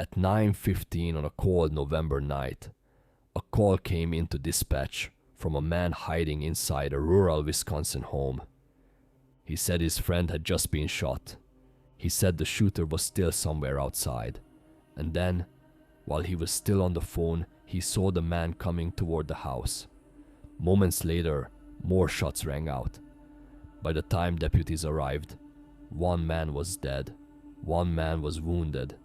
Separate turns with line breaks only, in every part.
At 9:15 on a cold November night, a call came into dispatch from a man hiding inside a rural Wisconsin home. He said his friend had just been shot. He said the shooter was still somewhere outside. And then, while he was still on the phone, he saw the man coming toward the house. Moments later, more shots rang out. By the time deputies arrived, one man was dead, one man was wounded,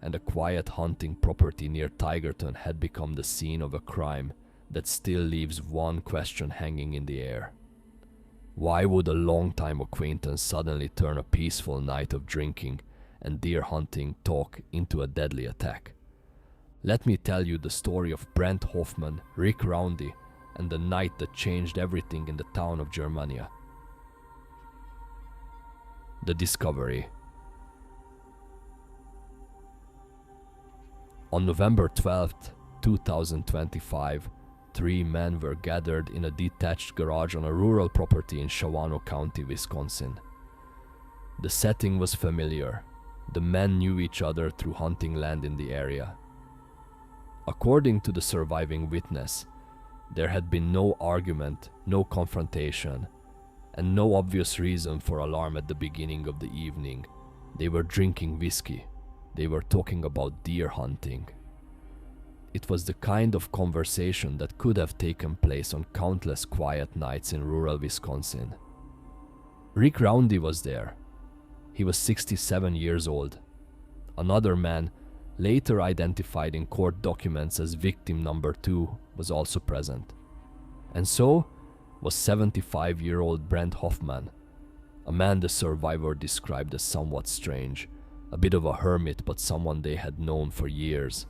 and a quiet hunting property near Tigerton had become the scene of a crime that still leaves one question hanging in the air. Why would a longtime acquaintance suddenly turn a peaceful night of drinking and deer hunting talk into a deadly attack? Let me tell you the story of Brent Hofman, Rick Roundy, and the night that changed everything in the town of Germania. The discovery. On November 12th, 2025, 3 men were gathered in a detached garage on a rural property in Shawano County, Wisconsin. The setting was familiar. The men knew each other through hunting land in the area. According to the surviving witness, there had been no argument, no confrontation, and no obvious reason for alarm at the beginning of the evening. They were drinking whiskey. They were talking about deer hunting. It was the kind of conversation that could have taken place on countless quiet nights in rural Wisconsin. Rick Roundy was there. He was 67 years old. Another man, later identified in court documents as victim number 2, was also present. And so was 75-year-old Brent Hofman, a man the survivor described as somewhat strange, a bit of a hermit but someone they had known for years.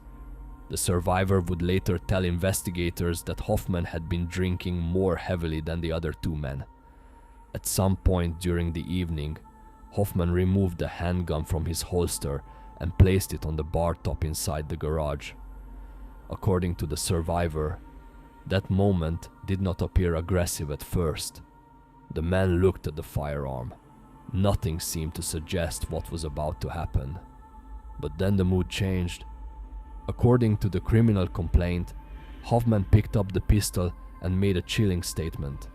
The survivor would later tell investigators that Hofman had been drinking more heavily than the other 2 men. At some point during the evening, Hofman removed the handgun from his holster and placed it on the bar top inside the garage. According to the survivor, that moment did not appear aggressive at first. The man looked at the firearm. Nothing seemed to suggest what was about to happen. But then the mood changed. According to the criminal complaint, Hofman picked up the pistol and made a chilling statement.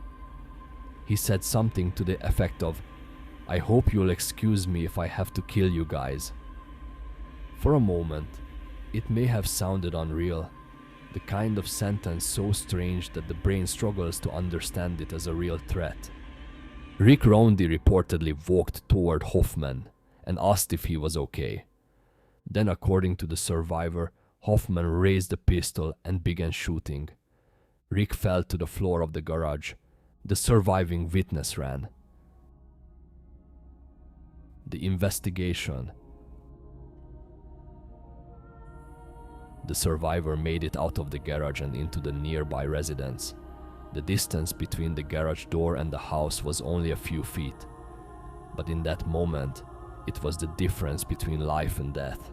He said something to the effect of, "I hope you'll excuse me if I have to kill you guys." For a moment, it may have sounded unreal, the kind of sentence so strange that the brain struggles to understand it as a real threat. Rick Roundy reportedly walked toward Hofman and asked if he was okay. Then, according to the survivor, Hofman raised the pistol and began shooting. Rick fell to the floor of the garage. The surviving witness ran. The investigation. The survivor made it out of the garage and into the nearby residence. The distance between the garage door and the house was only a few feet. But in that moment, it was the difference between life and death.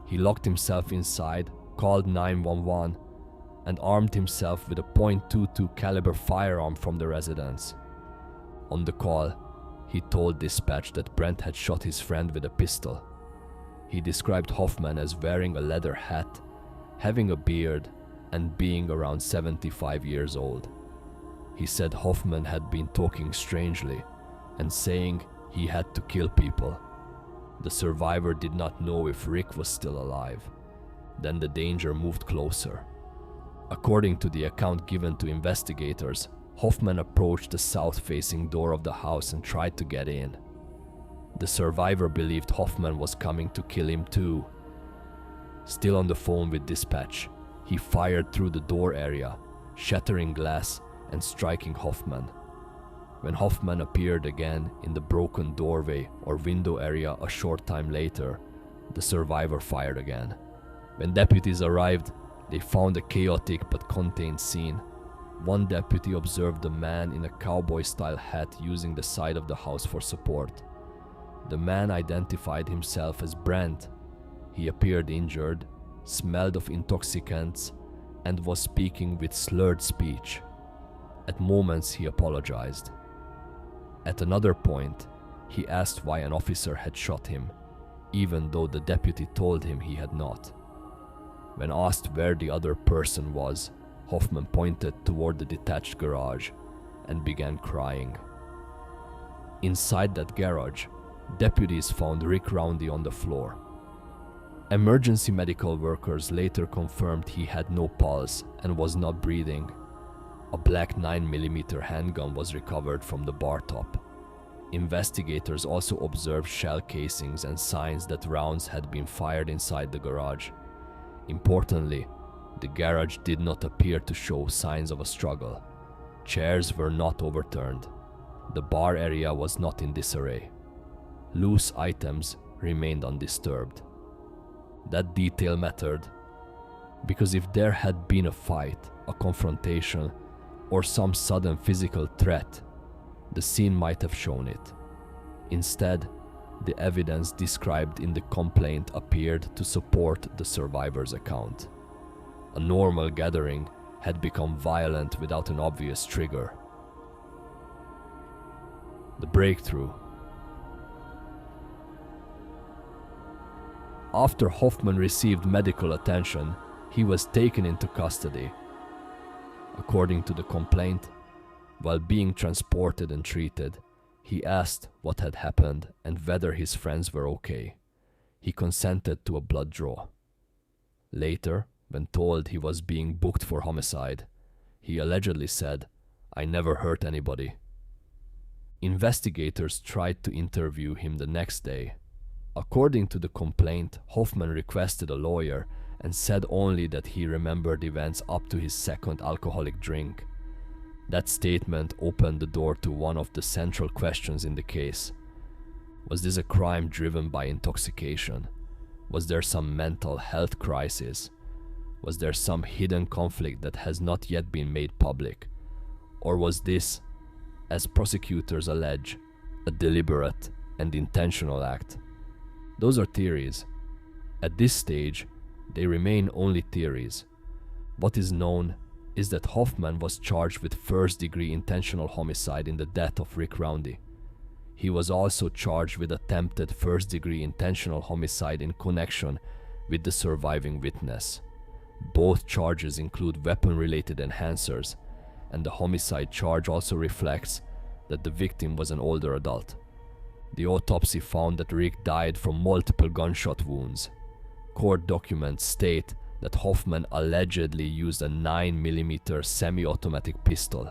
He locked himself inside, called 911, and armed himself with a .22 caliber firearm from the residence. On the call, he told dispatch that Brent had shot his friend with a pistol. He described Hofman as wearing a leather hat, having a beard, and being around 75 years old. He said Hofman had been talking strangely and saying he had to kill people. The survivor did not know if Rick was still alive. Then the danger moved closer. According to the account given to investigators, Hofman approached the south-facing door of the house and tried to get in. The survivor believed Hofman was coming to kill him too. Still on the phone with dispatch, he fired through the door area, shattering glass and striking Hofman. When Hofman appeared again in the broken doorway or window area a short time later, the survivor fired again. When deputies arrived, they found a chaotic but contained scene. One deputy observed a man in a cowboy-style hat using the side of the house for support. The man identified himself as Brent. He appeared injured, smelled of intoxicants, and was speaking with slurred speech. At moments he apologized. At another point, he asked why an officer had shot him. even though the deputy told him he had not. When asked where the other person was, Hofman pointed toward the detached garage and began crying. Inside that garage, deputies found Rick Roundy on the floor. Emergency medical workers later confirmed he had no pulse and was not breathing. A black 9mm handgun was recovered from the bar top. Investigators also observed shell casings and signs that rounds had been fired inside the garage. Importantly, the garage did not appear to show signs of a struggle. Chairs were not overturned. The bar area was not in disarray. Loose items remained undisturbed. That detail mattered, because if there had been a fight, a confrontation, or some sudden physical threat, the scene might have shown it. Instead, the evidence described in the complaint appeared to support the survivor's account. A normal gathering had become violent without an obvious trigger. The breakthrough. After Hofman received medical attention, he was taken into custody. According to the complaint, while being transported and treated, he asked what had happened and whether his friends were okay. He consented to a blood draw. Later, when told he was being booked for homicide, he allegedly said, "I never hurt anybody." Investigators tried to interview him the next day. According to the complaint, Hofman requested a lawyer and said only that he remembered events up to his second alcoholic drink. That statement opened the door to one of the central questions in the case. Was this a crime driven by intoxication? Was there some mental health crisis? Was there some hidden conflict that has not yet been made public? Or was this, as prosecutors allege, a deliberate and intentional act? Those are theories. At this stage, they remain only theories. What is known is that Hofman was charged with first-degree intentional homicide in the death of Rick Roundy. He was also charged with attempted first-degree intentional homicide in connection with the surviving witness. Both charges include weapon-related enhancers, and the homicide charge also reflects that the victim was an older adult. The autopsy found that Rick died from multiple gunshot wounds. Court documents state that Hofman allegedly used a 9mm semi-automatic pistol.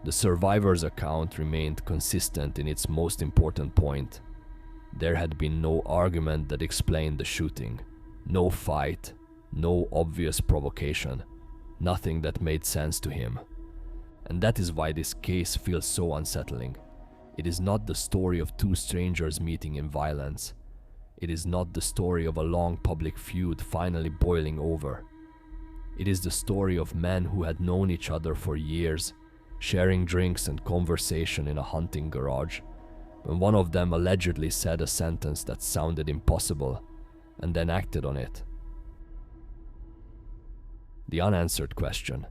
The survivor's account remained consistent in its most important point. There had been no argument that explained the shooting, no fight, no obvious provocation, nothing that made sense to him. And that is why this case feels so unsettling. It is not the story of two strangers meeting in violence. It is not the story of a long public feud finally boiling over. It is the story of men who had known each other for years, sharing drinks and conversation in a hunting garage, when one of them allegedly said a sentence that sounded impossible, and then acted on it. The unanswered question.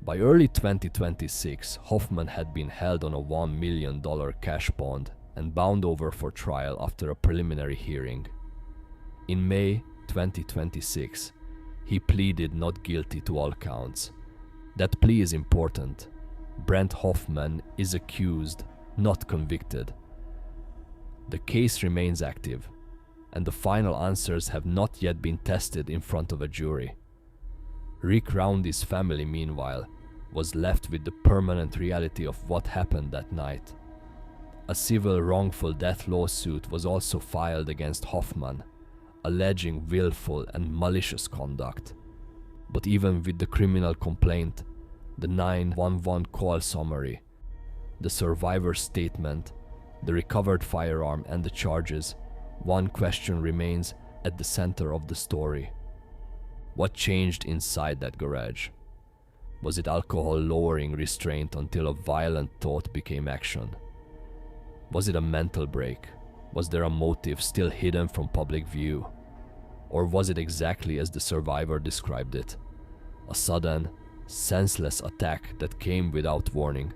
By early 2026, Hofman had been held on a $1 million cash bond and bound over for trial after a preliminary hearing. In May 2026, he pleaded not guilty to all counts. That plea is important. Brent Hofman is accused, not convicted. The case remains active, and the final answers have not yet been tested in front of a jury. Rick Roundy's family, meanwhile, was left with the permanent reality of what happened that night. A civil wrongful death lawsuit was also filed against Hofman, alleging willful and malicious conduct. But even with the criminal complaint, the 911 call summary, the survivor's statement, the recovered firearm and the charges, one question remains at the center of the story. What changed inside that garage? Was it alcohol lowering restraint until a violent thought became action? Was it a mental break? Was there a motive still hidden from public view? Or was it exactly as the survivor described it? A sudden, senseless attack that came without warning.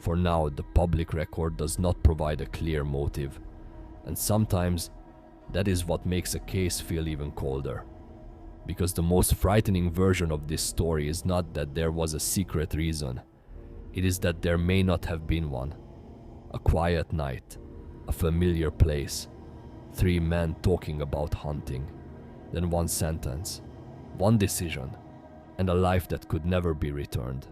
For now, the public record does not provide a clear motive, and sometimes that is what makes a case feel even colder. Because the most frightening version of this story is not that there was a secret reason, it is that there may not have been one. A quiet night, a familiar place, 3 men talking about hunting, then one sentence, one decision, and a life that could never be returned.